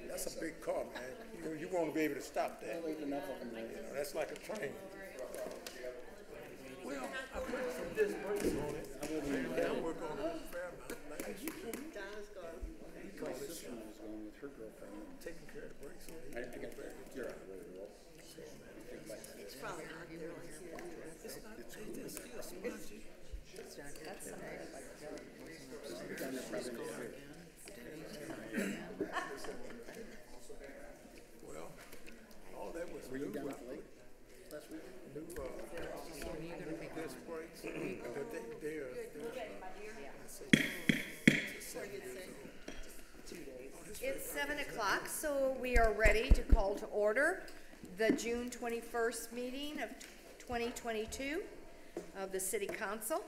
That's a big car, man. You want to be able to stop that. That's like a train. Well, I put some disc brakes on it. I'm working on it a fair amount. Donna's gone. My sister was going with her girlfriend. Taking care of the brakes on it. It's probably not there. It's not. It's still spongy. That's something. Well, all that was new. Last week? New disc brakes. It's 7 o'clock, so we are ready to call to order the June 21st meeting of 2022 of the City Council.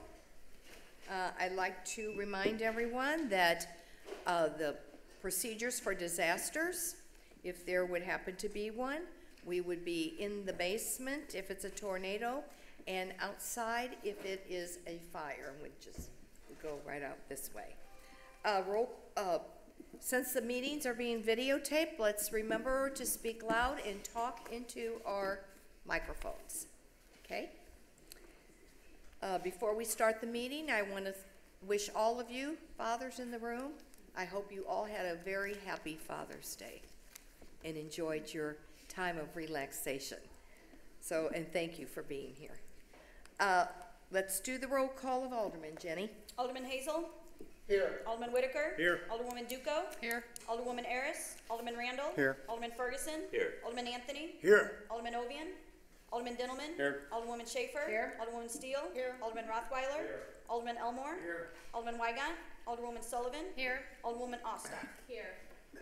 I'd like to remind everyone that the procedures for disasters, if there would happen to be one, we would be in the basement if it's a tornado, and outside if it is a fire, and we'd just go right out this way. Since the meetings are being videotaped, let's remember to speak loud and talk into our microphones, okay? Before we start the meeting, I want to wish all of you fathers in the room, I hope you all had a very happy Father's Day and enjoyed your time of relaxation. So, and thank you for being here. Let's do the roll call of Alderman. Jenny? Alderman Hazel? Here. Alderman Whitaker? Here. Alderwoman Duco? Here. Alderwoman Aris? Alderman Randall? Here. Alderman Ferguson? Here. Alderman Anthony? Here. Alderman Ovian? Alderman Dintelman? Here. Alderwoman Schaefer? Here. Alderwoman Steele? Here. Alderman Rothweiler? Here. Alderman Elmore? Here. Alderman Wygant? Alderwoman Sullivan? Here. Alderwoman Ostock? Here.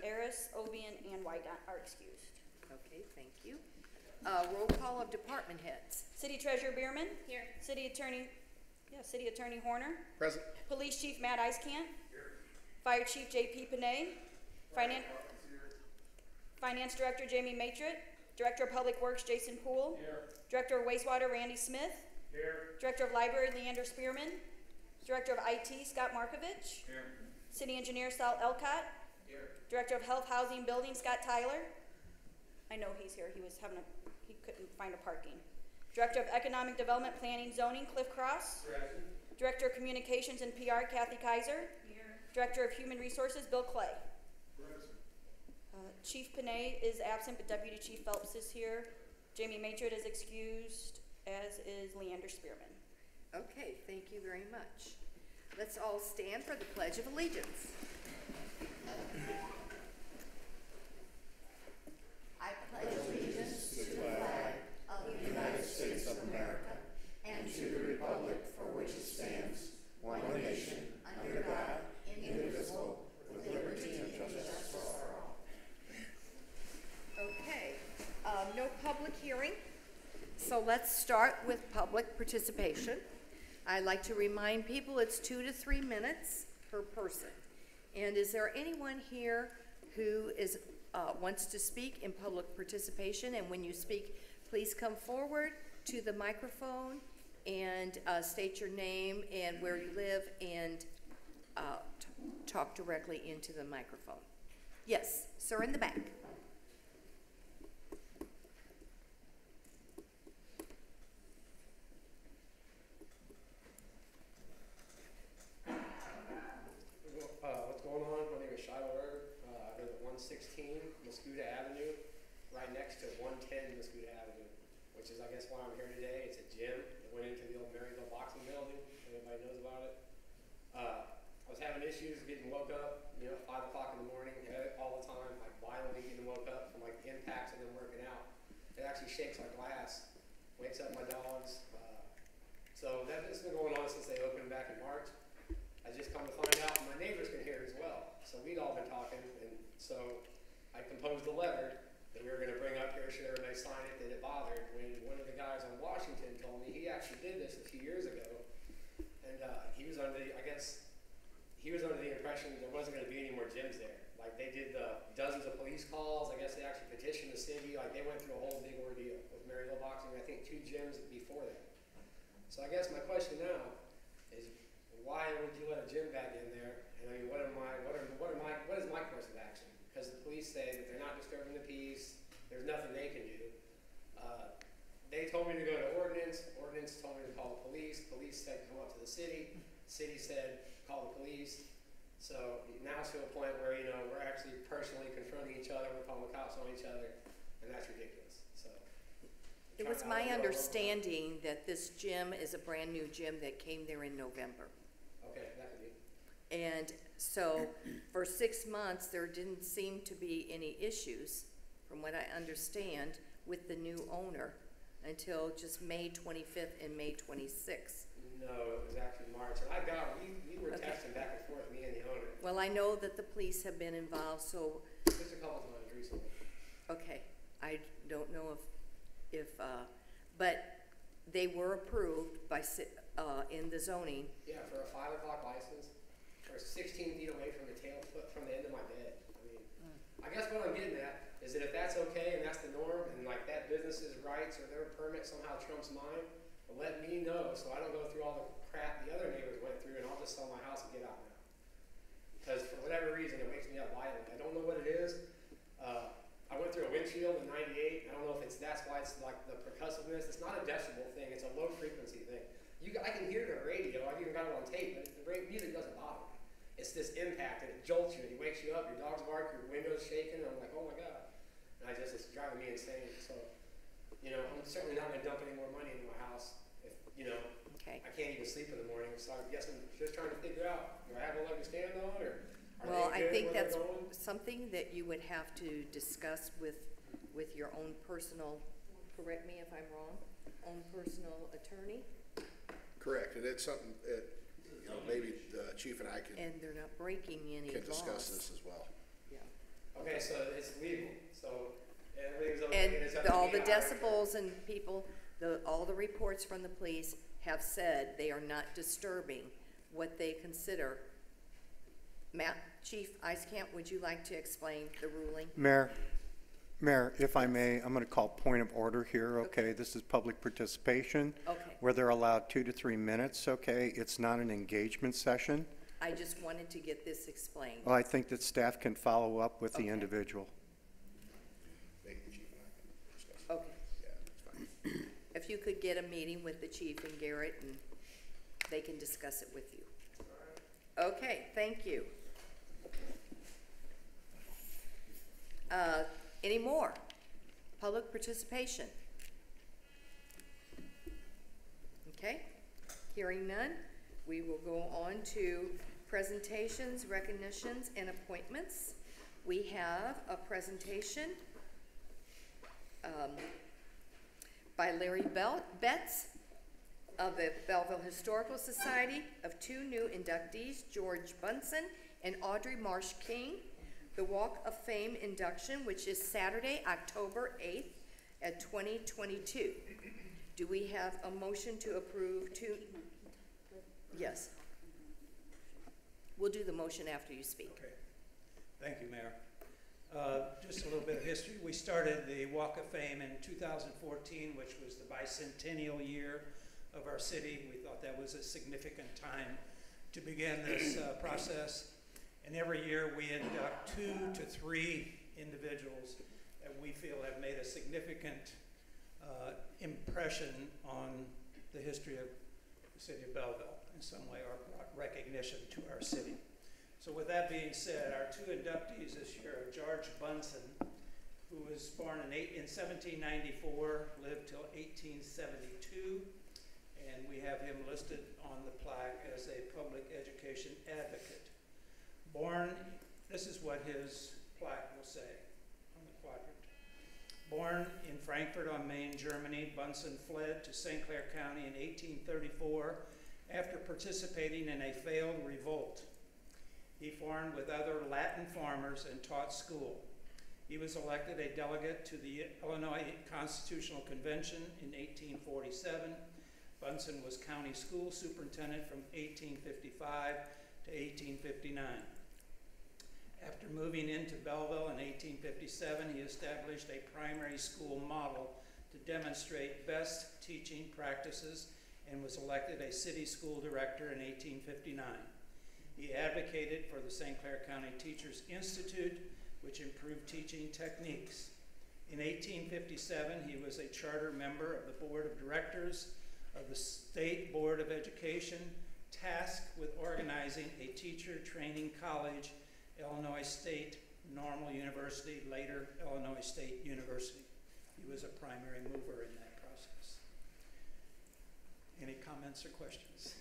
Aris, Ovian, and Wygant are excused. Okay, thank you. Roll call of department heads. City Treasurer Bierman? Here. City Attorney Horner? Present. Police Chief Matt Eiskamp? Fire Chief J.P. Panay? Finance Director Jamie Matrit? Director of Public Works Jason Poole? Here. Director of Wastewater Randy Smith? Here. Director of Library Leander Spearman? Director of IT Scott Markovich? Here. City Engineer Sal Elcott? Here. Director of Health Housing Building Scott Tyler? I know he's here. He couldn't find a parking. Director of Economic Development Planning Zoning Cliff Cross? Present. Director of Communications and PR Kathy Kaiser? Here. Director of Human Resources Bill Clay? Present. Chief Panay is absent, but Deputy Chief Phelps is here. Jamie Matrit is excused, as is Leander Spearman. Okay, thank you very much. Let's all stand for the Pledge of Allegiance. I pledge allegiance to the flag of the United States of America and to the republic for which it stands, one nation, under God, indivisible, with liberty and justice for all. Okay, no public hearing, so let's start with public participation. I'd like to remind people it's 2 to 3 minutes per person. And is there anyone here who wants to speak in public participation? And when you speak, please come forward to the microphone and state your name and where you live and talk directly into the microphone. Yes, sir, in the back. What's going on? My name is Shiloh Erb. I live at 116 Muscuda Avenue, right next to 110 Muscuda Avenue, which is, I guess, why I'm here today. It's a gym that went into the old Maryville boxing building. Everybody knows about it. I was having issues getting woke up, 5 o'clock in the morning all the time, like violently getting woke up from like the impacts and then working out. It actually shakes my glass, wakes up my dogs. So that's been going on since they opened back in March. I just come to find out my neighbors can hear as well. So we'd all been talking, and so I composed a letter that we were going to bring up here, should everybody sign it, that it bothered, when one of the guys on Washington told me he actually did this a few years ago. And and he was under the, I guess, he was under the impression there wasn't going to be any more gyms there. Like they did dozens of police calls. I guess they actually petitioned the city. Like they went through a whole big ordeal with Maryhill Boxing. I think 2 gyms before that. So I guess my question now is, why would you let a gym back in there? And I mean, what is my course of action? Because the police say that they're not disturbing the peace. There's nothing they can do. They told me to go to ordinance. Ordinance told me to call the police. Police said come up to the city. City said call the police. So now it's to a point where, you know, we're actually personally confronting each other. We're calling the cops on each other, and that's ridiculous. So It was my understanding that this gym is a brand-new gym that came there in November. Okay, that could be. And so for 6 months, there didn't seem to be any issues, from what I understand, with the new owner until just May 25th and May 26th. No, it was actually March. And we were texting back and forth, me and the owner. Well, I know that the police have been involved, so, Just a couple times recently. okay, I don't know but they were approved by, in the zoning. Yeah, for a 5 o'clock license, or 16 feet away from the from the end of my bed. I mean, I guess what I'm getting at is that if that's okay and that's the norm, and like that business's rights or their permit somehow trumps mine, well, let me know so I don't go through all the crap the other neighbors went through, and I'll just sell my house and get out now. Because for whatever reason, it wakes me up violent. I don't know what it is. I went through a windshield in '98. I don't know if that's why it's like the percussiveness. It's not a decibel thing. It's a low frequency thing. I can hear the radio. I've even got it on tape, but the music doesn't bother me. It's this impact, and it jolts you, and it wakes you up. Your dog's bark, your window's shaking, and I'm like, oh my god. And it's driving me insane. So, you know, I'm certainly not going to dump any more money into my house. If, you know, Okay. I can't even sleep in the morning. So I guess I'm just trying to figure out, do I have a leg to stand on, or are Well, they I good think where that's they're going? something that you would have to discuss with your own personal, correct me if I'm wrong, own personal attorney, Correct, and it's something that, you know, maybe the chief and I and they're not breaking any can laws. discuss this as well. Yeah. Okay, so it's legal. So everything's okay. And it's up to all me the to hire- decibels and people, all the reports from the police have said they are not disturbing what they consider. Chief Eiskamp, would you like to explain the ruling? Mayor, if I may, I'm going to call point of order here, okay? This is public participation. Okay. Where they're allowed 2 to 3 minutes, okay? It's not an engagement session. I just wanted to get this explained. Well, I think that staff can follow up with the Okay. individual. Maybe the chief and I can discuss. Okay. Yeah, that's fine. If you could get a meeting with the chief and Garrett, and they can discuss it with you. Okay, thank you. Any more? Public participation? Okay, hearing none, we will go on to presentations, recognitions, and appointments. We have a presentation by Larry Betts of the Belleville Historical Society of 2 new inductees, George Bunson and Audrey Marsh King. The Walk of Fame induction, which is Saturday, October 8th at 2022. Do we have a motion to approve Yes. We'll do the motion after you speak. Okay. Thank you, Mayor. Just a little bit of history. We started the Walk of Fame in 2014, which was the bicentennial year of our city. We thought that was a significant time to begin this process. And every year we induct 2 to 3 individuals that we feel have made a significant impression on the history of the city of Belleville in some way, or brought recognition to our city. So with that being said, our 2 inductees this year are George Bunson, who was born in 1794, lived till 1872, and we have him listed on the plaque as a public education advocate. This is what his plaque will say on the quadrant. Born in Frankfurt on Main, Germany, Bunson fled to St. Clair County in 1834 after participating in a failed revolt. He formed with other Latin farmers and taught school. He was elected a delegate to the Illinois Constitutional Convention in 1847, Bunsen was county school superintendent from 1855 to 1859. After moving into Belleville in 1857, he established a primary school model to demonstrate best teaching practices and was elected a city school director in 1859. He advocated for the St. Clair County Teachers Institute, which improved teaching techniques. In 1857, he was a charter member of the Board of Directors of the State Board of Education, tasked with organizing a teacher training college, Illinois State Normal University, later Illinois State University. He was a primary mover in that process. Any comments or questions?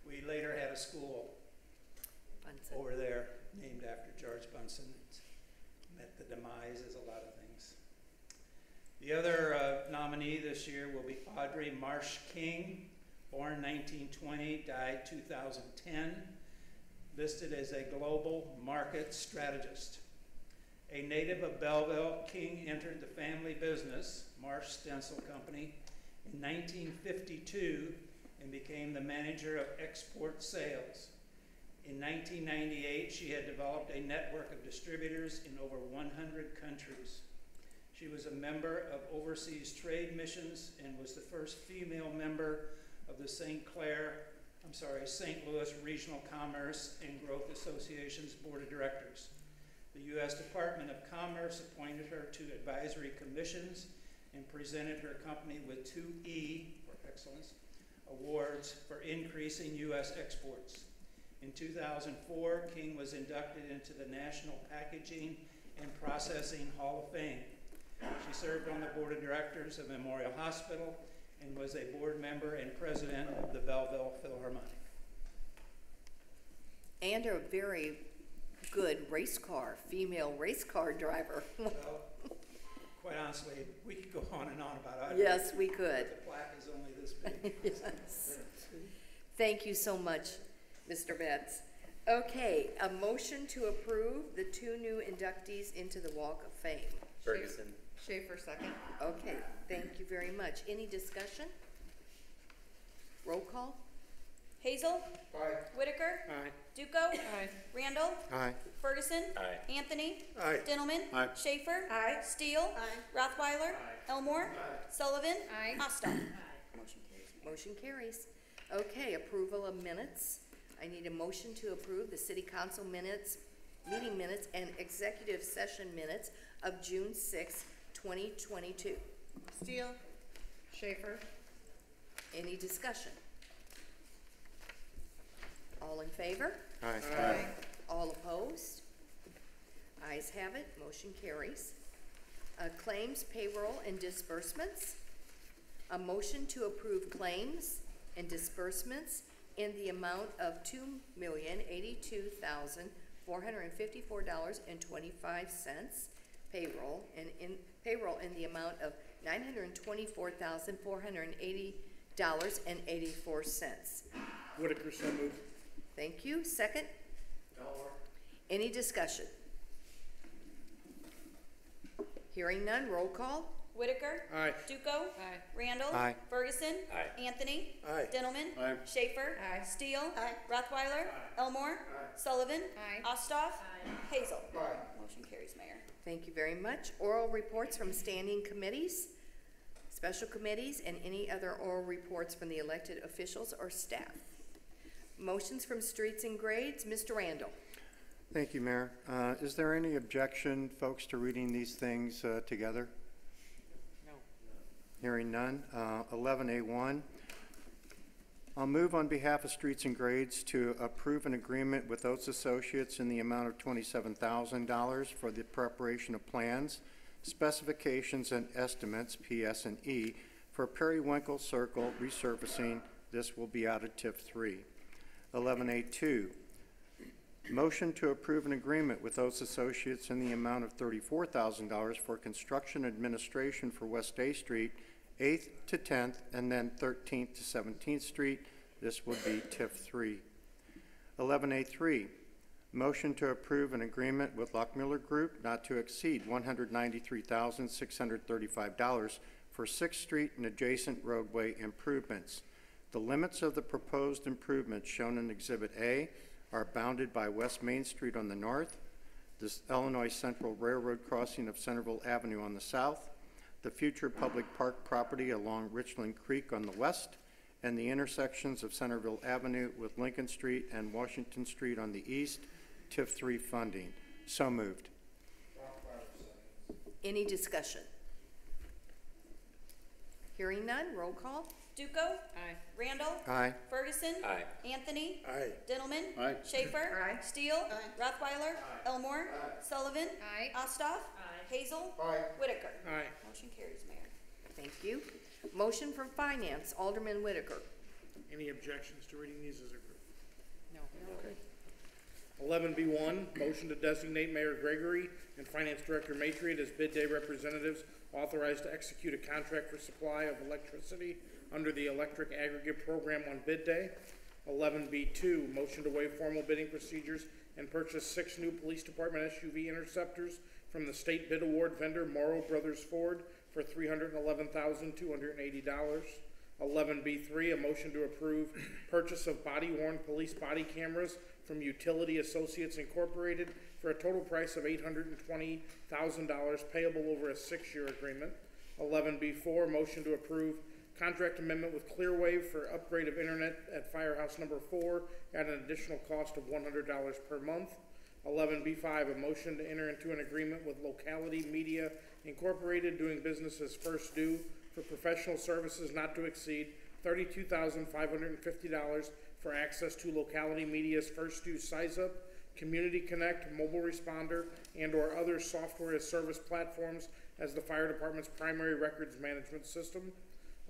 We later had a school Bunsen. over there named after George Bunsen. It met the demise as a lot of things. The other nominee this year will be Audrey Marsh King, born 1920, died 2010, listed as a global market strategist. A native of Belleville, King entered the family business, Marsh Stencil Company, in 1952 and became the manager of export sales. In 1998, she had developed a network of distributors in over 100 countries. She was a member of Overseas Trade Missions and was the first female member of the St. Louis Regional Commerce and Growth Association's Board of Directors. The U.S. Department of Commerce appointed her to advisory commissions and presented her company with 2 E, for excellence, awards for increasing U.S. exports. In 2004, King was inducted into the National Packaging and Processing Hall of Fame. She served on the Board of Directors of Memorial Hospital and was a board member and president of the Belleville Philharmonic. And a very good female race car driver. Well, quite honestly, we could go on and on about Audrey. Yes, we could. But the plaque is only this big. Yes. Thank you so much, Mr. Betts. Okay, a motion to approve the 2 new inductees into the Walk of Fame. Ferguson. Schaefer, second. Okay, thank you very much. Any discussion? Roll call? Hazel. Aye. Whitaker. Aye. Duco. Aye. Randall. Aye. Ferguson. Aye. Anthony. Aye. Dintelman. Aye. Schaefer. Aye. Steele. Aye. Rothweiler. Elmore. Sullivan. Aye. Ostoff. Motion carries. Motion carries. Okay, approval of minutes. I need a motion to approve the city council minutes, meeting minutes, and executive session minutes of June 6, 2022. Steele. Schaefer. Any discussion? All in favor? Aye. All opposed? Ayes have it, motion carries. Claims, payroll, and disbursements. A motion to approve claims and disbursements in the amount of $2,082,454.25. Payroll in the amount of $924,480.84. Whitaker, so moved. Thank you. Second? Any discussion? Hearing none, roll call. Whitaker. Aye. Duco. Aye. Randall. Aye. Ferguson. Aye. Anthony. Aye. Dintelman. Aye. Schaefer. Aye. Steele. Aye. Rothweiler. Elmore. Sullivan. Aye. Ostoff. Hazel. Motion carries, Mayor. Thank you very much. Oral reports from standing committees, special committees, and any other oral reports from the elected officials or staff. Motions from streets and grades, Mr. Randall. Thank you, Mayor. Is there any objection, folks, to reading these things together? No. Hearing none. 11A1. I'll move on behalf of Streets and Grades to approve an agreement with Oates Associates in the amount of $27,000 for the preparation of plans, specifications, and estimates, PS&E, for Periwinkle Circle resurfacing. This will be out of TIF 3. 11A2. Motion to approve an agreement with Oates Associates in the amount of $34,000 for construction administration for West A Street, 8th to 10th, and then 13th to 17th Street. This would be TIF 3. 11A3. Motion to approve an agreement with Lockmiller Group not to exceed $193,635 for 6th Street and adjacent roadway improvements. The limits of the proposed improvements shown in Exhibit A are bounded by West Main Street on the north, the Illinois Central Railroad crossing of Centerville Avenue on the south, the future public park property along Richland Creek on the west, and the intersections of Centerville Avenue with Lincoln Street and Washington Street on the east, TIF 3 funding. So moved. Any discussion? Hearing none, roll call. Duco. Aye. Randall. Aye. Ferguson. Aye. Anthony. Aye. Dintelman. Aye. Schaefer. Aye. Steele. Rothweiler. Elmore. Sullivan. Aye. Osthoff. Hazel. Whitaker. Aye. Motion carries, Mayor. Thank you. Motion from Finance, Alderman Whitaker. Any objections to reading these as a group? No. 11B1, motion to designate Mayor Gregory and Finance Director Matriot as bid day representatives authorized to execute a contract for supply of electricity under the electric aggregate program on bid day. 11B2, motion to waive formal bidding procedures and purchase 6 new police department SUV interceptors from the state bid award vendor Morrow Brothers Ford for $311,280. 11B3, a motion to approve purchase of body-worn police body cameras from Utility Associates Incorporated for a total price of $820,000 payable over a 6-year agreement. 11B4, motion to approve contract amendment with Clearwave for upgrade of internet at Firehouse Number 4 at an additional cost of $100 per month. 11B5, a motion to enter into an agreement with Locality Media Incorporated doing business as First Due for professional services not to exceed $32,550 for access to Locality Media's First Due Size Up, Community Connect, Mobile Responder, and or other software as service platforms as the fire department's primary records management system.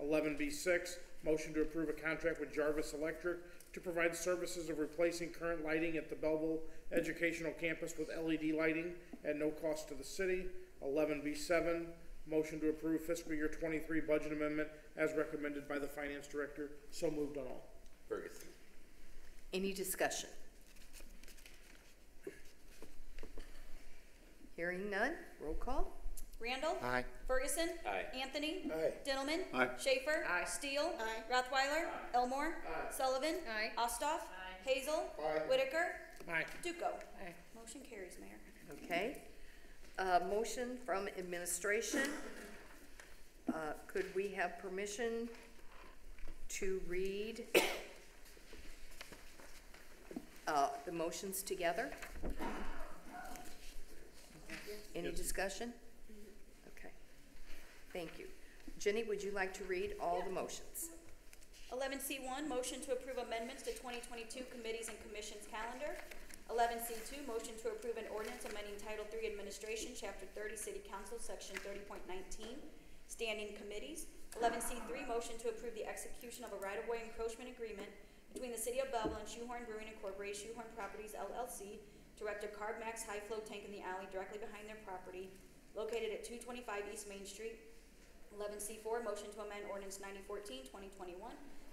11B6, motion to approve a contract with Jarvis Electric to provide services of replacing current lighting at the Belleville Educational Campus with LED lighting at no cost to the city. 11B7, motion to approve fiscal year 23 budget amendment as recommended by the Finance Director. So moved on all. Ferguson. Any discussion? Hearing none, roll call. Randall. Aye. Ferguson. Aye. Anthony. Aye. Dintelman. Aye. Schaefer. Aye. Steele. Rothweiler. Elmore. Sullivan. Aye. Osthoff. Hazel. Whitaker. Aye. Duco. Aye. Motion carries, Mayor. Okay. Motion from administration. Could we have permission to read the motions together? Any discussion? Okay. Thank you. Jenny, would you like to read all the motions? 11C1, motion to approve amendments to 2022 committees and commissions calendar. 11C2, motion to approve an ordinance amending Title III Administration, Chapter 30, City Council, Section 30.19, standing committees. 11C3, motion to approve the execution of a right-of-way encroachment agreement between the City of Belleville and Shoehorn Brewing Incorporated, Shoehorn Properties LLC, to erect a Carb Max high-flow tank in the alley directly behind their property, located at 225 East Main Street. 11C4, motion to amend ordinance 9014-2021,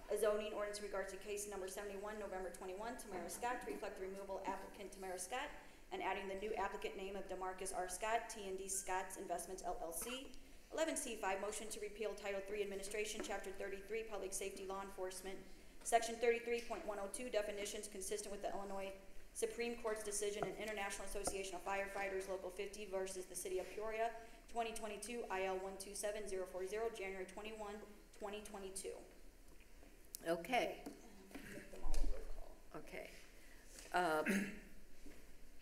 a zoning ordinance in regards to case number 71, November 21, Tamara Scott, to reflect the removal applicant Tamara Scott and adding the new applicant name of DeMarcus R. Scott, T&D Scott's Investments LLC. 11C5, motion to repeal Title III Administration, Chapter 33, Public Safety Law Enforcement, Section 33.102, definitions consistent with the Illinois Supreme Court's decision in International Association of Firefighters, Local 50 versus the City of Peoria, 2022, IL 127040, January 21, 2022. Okay. Make them all a roll call. Okay.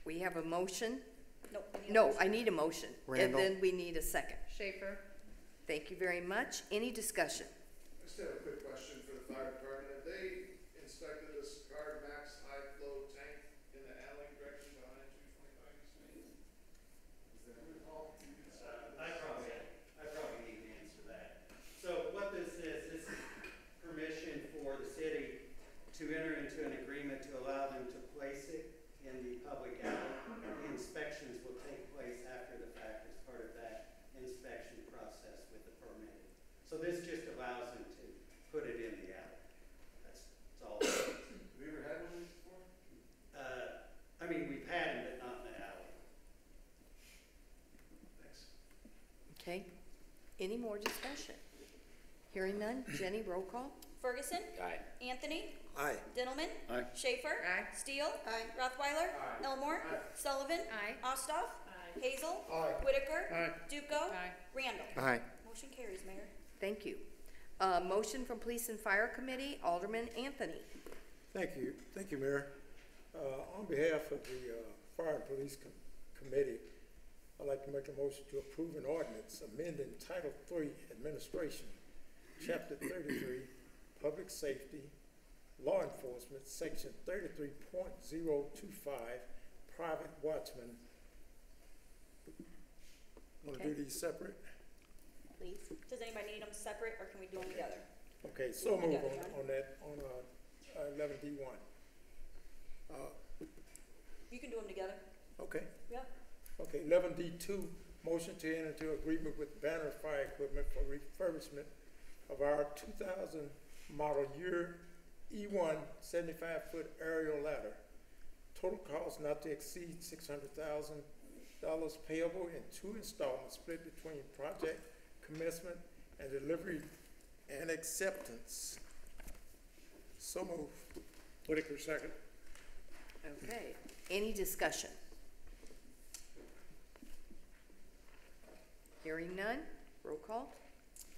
We have a motion? Nope. we need a No, motion. I need a motion. And Randall. then we need a second. Schaefer. Thank you very much. Any discussion? I just have a quick question for the fire department. Have they inspected this Carb Max high flow tank in the alley directly behind 225 East Main? Is that recall? I probably need to answer that. So what this is permission for the city to enter into an agreement to allow them to place it in the public alley. The inspections will take place after the fact as part of that inspection process with the permit. So this just allows them to put it in the alley. That's all. Have you ever had one of these before? I mean, we've had them, but not in the alley. Thanks. Okay. Any Any more discussion? Hearing none. Jenny, roll call. Ferguson. Aye. Anthony. Aye. Dintelman. Aye. Schaefer. Aye. Steele. Aye. Rothweiler. Elmore. Sullivan. Aye. Ossoff. Hazel. Aye. Whitaker. Aye. Duco. Aye. Randall. Aye. Motion carries, Mayor. Thank you. Motion from Police and Fire Committee, Alderman Anthony. Thank you, Mayor. On behalf of the Fire and Police Committee, I'd like to make a motion to approve an ordinance amending Title III Administration, Chapter 33, Public Safety, Law Enforcement, Section 33.025, Private Watchman. Want to do Okay. these separate? Please. Does anybody need them separate, or can we do them together? Okay, so move Yeah, John. on that, on 11D1. You can do them together. Okay. Yep. Okay, 11D2, motion to enter into agreement with Banner Fire Equipment for refurbishment of our 2000 model year E1 75-foot aerial ladder. Total cost not to exceed $600,000 payable in 2 installments split between project commencement and delivery and acceptance. So move. Whitaker, second. Okay. Any discussion? Hearing none. Roll call.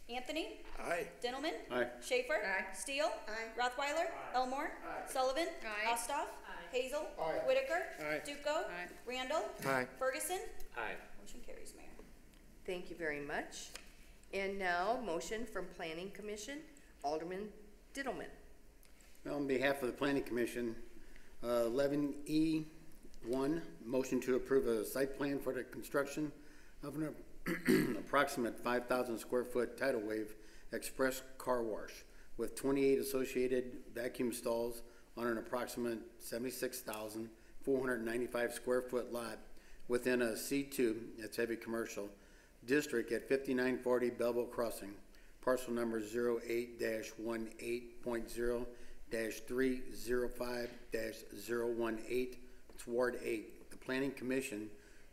Anthony. Aye. Dintelman. Aye. Schaefer. Aye. Steele. Aye. Rothweiler. Elmore. Sullivan. Aye. Ossoff. Hazel. Aye. Whitaker. Aye. Duco. Aye. Randall. Aye. Ferguson. Aye. Motion carries, Mayor. Thank you very much. And now, motion from Planning Commission, Alderman Diddleman. On behalf of the Planning Commission, 11E1, motion to approve a site plan for the construction of an approximate 5,000 square foot tidal wave express car wash with 28 associated vacuum stalls on an approximate 76,495 square foot lot within a C2, that's heavy commercial, district at 5940 Belleville Crossing, parcel number 08-18.0-305-018. It's Ward 8. The Planning Commission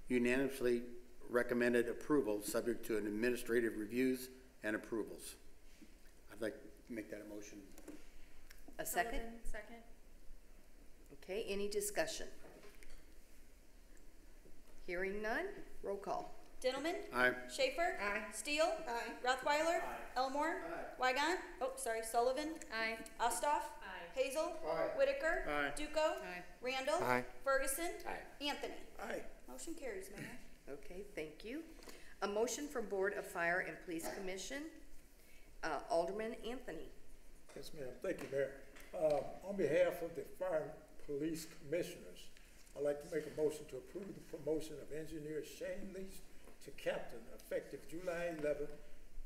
unanimously recommended approval subject to an administrative reviews and approvals. I'd like to make that a motion. A second? Second. Okay, any discussion? Hearing none. Roll call. Dintelman. Aye. Schaefer. Aye. Steele. Aye. Rothweiler. Elmore. Weigant. Sullivan. Aye. Ossoff. Hazel. Whitaker. Aye. Duco. Aye. Randall. Aye. Ferguson. Aye. Anthony. Aye. Motion carries, Mayor. Okay, thank you. A motion from Board of Fire and Police Commission, Alderman Anthony. Yes, ma'am. Thank you, Mayor. On behalf of the Fire and Police Commissioners, I'd like to make a motion to approve the promotion of Engineer Shane Leach to Captain effective July 11,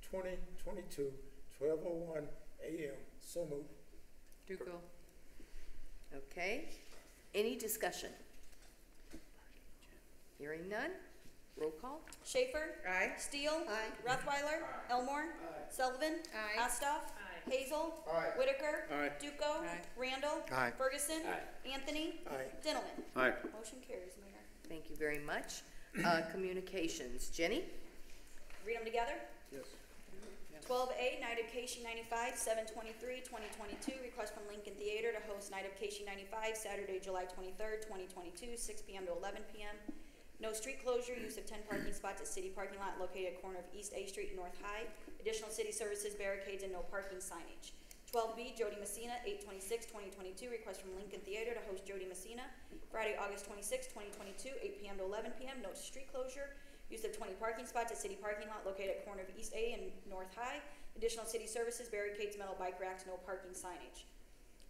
2022, 12:01 a.m. So moved. Duco. Okay, any discussion? Hearing none. Roll call. Schaefer. Aye. Steele. Aye. Rothweiler. Elmore. Sullivan. Aye. Ossoff. Hazel. Whitaker. Aye. Duco. Aye. Randall. Aye. Ferguson. Aye. Anthony. Aye. Dintelman. Aye. Motion carries, Mayor. Thank you very much. Communications. Jenny? Read them together. Yes. 12A, Night of KC 95, 7/23/2022. Request from Lincoln Theater to host Night of KC 95, Saturday, July 23rd, 2022, 6 p.m. to 11 p.m. No street closure, use of 10 parking spots at city parking lot located at corner of East A Street and North High. Additional city services, barricades, and no parking signage. 12B, Jody Messina, 8/26/2022. Request from Lincoln Theater to host Jody Messina, Friday, August 26, 2022, 8 p.m. to 11 p.m. No street closure. Use of 20 parking spots at city parking lot located at corner of East A and North High. Additional city services, barricades, metal bike racks, no parking signage.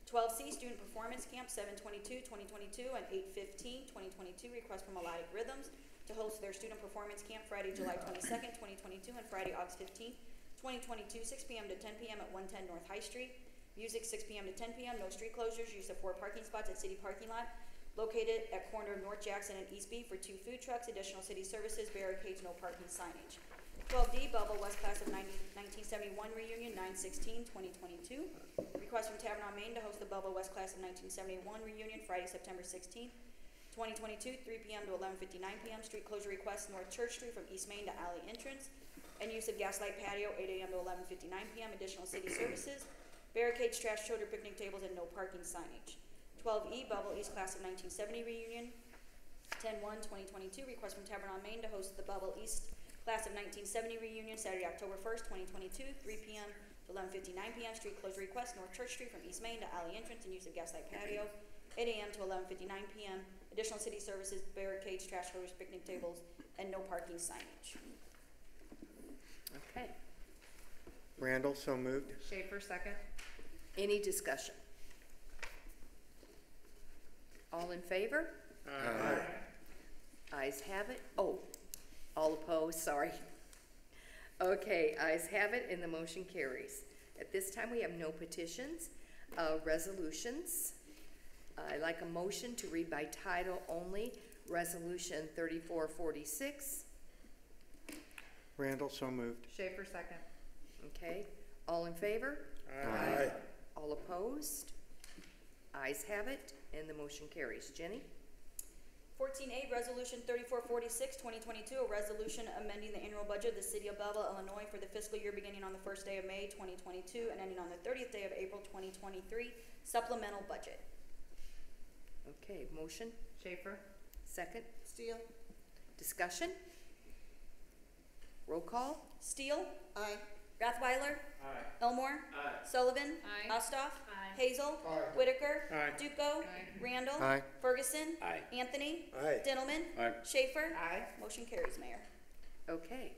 12C, Student Performance Camp, 7/22/2022 and 8/15/2022. Request from Melodic Rhythms to host their Student Performance Camp Friday, July 22nd, 2022 and Friday, August 15th, 2022, 6 p.m. to 10 p.m. at 110 North High Street. Music, 6 p.m. to 10 p.m. No street closures. Use of 4 parking spots at city parking lot located at corner of North Jackson and East B for 2 food trucks. Additional city services, barricades, no parking signage. 12D, Belleville West Class of 1971 Reunion, 9/16/2022. Request from Tavern on Main to host the Belleville West Class of 1971 Reunion, Friday, September 16th, 2022, 3 p.m. to 11:59 p.m. Street closure request, North Church Street from East Main to Alley Entrance. and use of Gaslight Patio, 8 a.m. to 11:59 p.m. Additional city services, barricades, trash, shoulder picnic tables, and no parking signage. 12E, Belleville East Class of 1970 reunion. 10/1/2022, request from Tavern on Main to host the Belleville East Class of 1970 reunion Saturday, October 1st, 2022, 3 p.m. to 11:59 p.m. Street closure request, North Church Street from East Main to alley entrance and use of Gaslight Patio, 8 a.m. to 11:59 p.m. Additional city services, barricades, trash holders, picnic tables, and no parking signage. Okay. Randall, so moved. Schaefer, second. Any discussion? All in favor? Ayes have it. Oh, all opposed, sorry. Okay, ayes have it, and the motion carries. At this time, we have no petitions, resolutions. I'd like a motion to read by title only, Resolution 3446. Randall, so moved. Schaefer, second. Okay, all in favor? Aye. All opposed? Ayes have it, and the motion carries. Jenny? 14A, Resolution 3446, 2022, a resolution amending the annual budget of the City of Belleville, Illinois for the fiscal year beginning on the first day of May 2022 and ending on the 30th day of April 2023, supplemental budget. Okay, motion, Schaefer. second, Steele. discussion? Roll call? Steele. Aye. Rathweiler. Aye. Elmore. Aye. Sullivan. Aye. Ostoff. Aye. Hazel. Aye. Whitaker. Aye. Duco. Randall. Aye. Ferguson. Aye. Anthony. Aye. Dintelman. Aye. Schaefer. Aye. Motion carries, Mayor. Okay.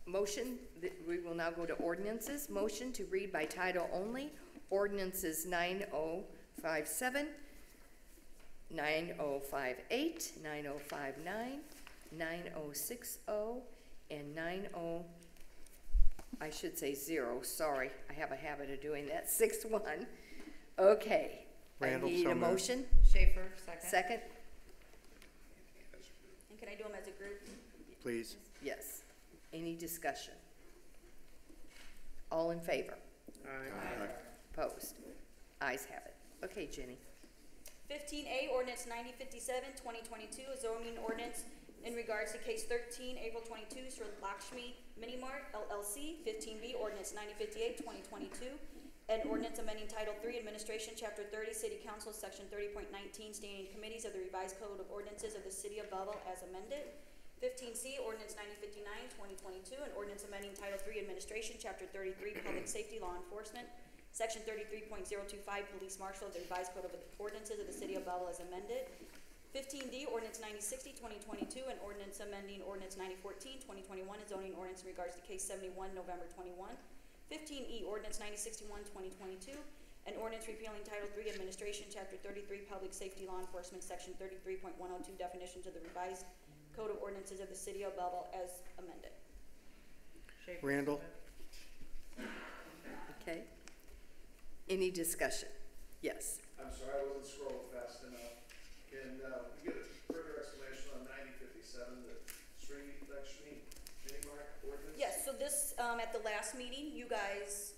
Motion, we will now go to ordinances. Motion to read by title only, ordinances 9057, 9058, 9059, 9060, and 0, sorry, I have a habit of doing that, 61. Okay. Randall, I need so a moved. motion, Schaefer, second. second, And can I do them as a group? Please. yes. Any discussion? All in favor? Aye. Opposed? Ayes have it. Okay, Jenny. 15A, Ordinance 9057, 2022, a zoning ordinance in regards to case 13, April 22, Sir Lakshmi Mini Mart LLC. 15B, Ordinance 9058, 2022, an ordinance amending Title III, Administration, Chapter 30, City Council, Section 30.19, standing committees of the revised Code of Ordinances of the City of Belleville as amended. 15C, Ordinance 9059, 2022, an ordinance amending Title III, Administration, Chapter 33, Public Safety, Law Enforcement, Section 33.025, Police Marshal of the revised Code of Ordinances of the City of Belleville as amended. 15D, Ordinance 9060, 2022, an ordinance amending Ordinance 9014, 2021, a zoning ordinance in regards to case 71, November 21. 15E, Ordinance 9061, 2022, an ordinance repealing Title III, Administration, Chapter 33, Public Safety, Law Enforcement, Section 33.102, definitions of the revised Code of Ordinances of the City of Belleville as amended. Schaefer, Randall? second. Okay. Any discussion? Yes. I'm sorry, I wasn't scrolling fast enough. Can we get a further explanation on 9057, the Sri Lakshmi Mini Mart ordinance? Yes, so this, at the last meeting, you guys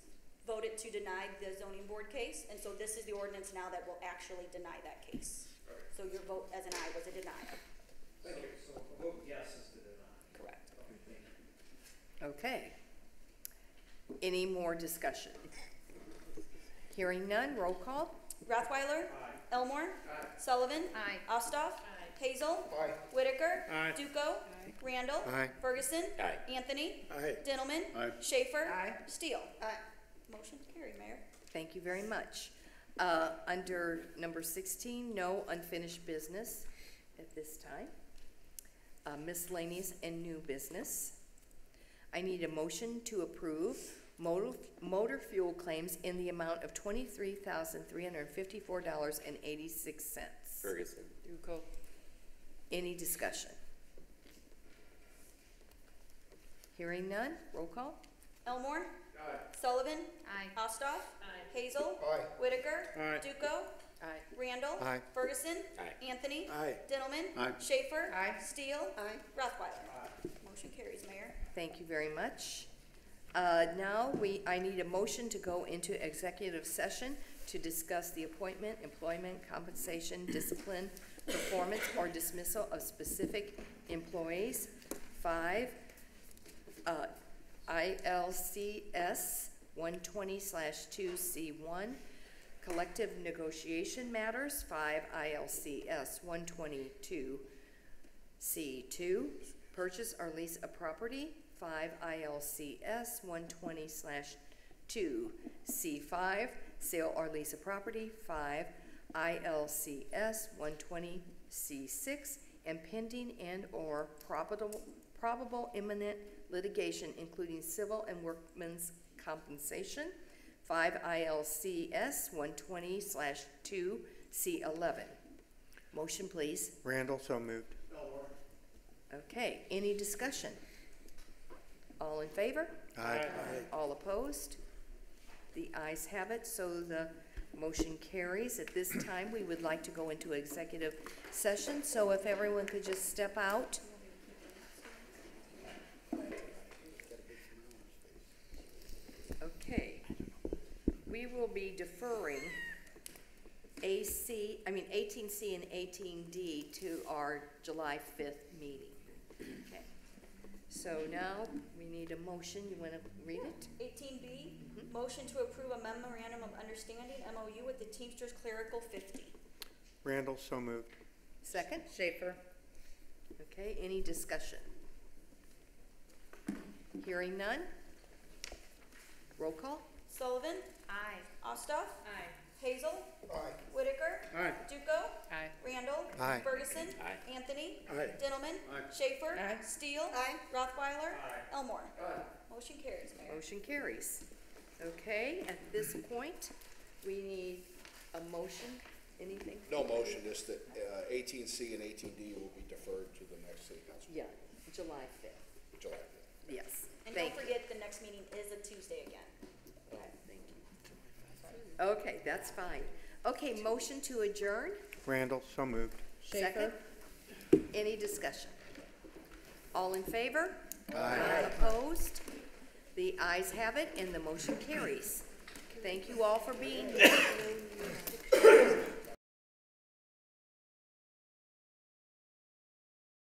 voted to deny the zoning board case, and so this is the ordinance now that will actually deny that case. Okay. So your vote as an aye was a denial. Thank you. So the vote yes is to deny. Correct. Okay, thank you. Okay. Any more discussion? Hearing none, roll call? Rothweiler. Aye. Elmore. Aye. Sullivan. Aye. Ostoff. Hazel. Aye. Whitaker. Aye. Duco. Randall. Aye. Ferguson. Aye. Anthony. Aye. Dintelman. Aye. Schaefer. Aye. Steele. Motion carried, Mayor. Thank you very much. Under number 16, no unfinished business at this time. Miscellaneous and new business. I need a motion to approve motor fuel claims in the amount of $23,354.86. Ferguson. Duco. Any discussion? Hearing none, roll call? Elmore. Aye. Sullivan. Aye. Ostoff. Aye. Hazel. Aye. Whitaker. Aye. Duco. Aye. Randall. Aye. Ferguson. Aye. Anthony. Aye. Dintelman. Aye. Schaefer. Aye. Steele. Aye. Rothweiler. Motion carries, Mayor. Thank you very much. Now I need a motion to go into executive session to discuss the appointment, employment, compensation, discipline, performance, or dismissal of specific employees. 5, ILCS 120/2C1, collective negotiation matters, 5 ILCS 122C2, purchase or lease a property, 5 ILCS 120/2C5, sale or lease a property, 5 ILCS 120C6, and pending and/or probable imminent litigation, including civil and workmen's compensation, 5 ILCS 120/2C11. Motion, please. Randall, so moved. Okay, any discussion? All in favor? Aye. All opposed? The ayes have it, so the motion carries. At this time, we would like to go into executive session, so if everyone could just step out. Okay. We will be deferring 18C and 18D to our July 5th meeting. Okay. So now we need a motion. You want to read it? 18B, motion to approve a memorandum of understanding, MOU, with the Teamsters Clerical 50. Randall, so moved. Second? Schaefer. Okay, any discussion? Hearing none? Roll call? Sullivan? Aye. Osthoff? Aye. Hazel? Aye. Whitaker? Aye. Duco? Aye. Randall? Aye. Ferguson? Aye. Anthony? Aye. Dintelman? Aye. Schaefer? Aye. Steele? Rothweiler? Elmore? Motion carries, Mayor. Motion carries. Okay, at this point, we need a motion. Anything? No motion, just that 18C and 18D will be deferred to the next city council, Yeah, July 5th. July 5th. Yes. And Thank don't forget, the next meeting is a Tuesday again. you. Thank you. Okay, that's fine. Okay, motion to adjourn. Randall, so moved. Second. Any discussion? All in favor? Aye. Opposed? The ayes have it, and the motion carries. Thank you all for being here.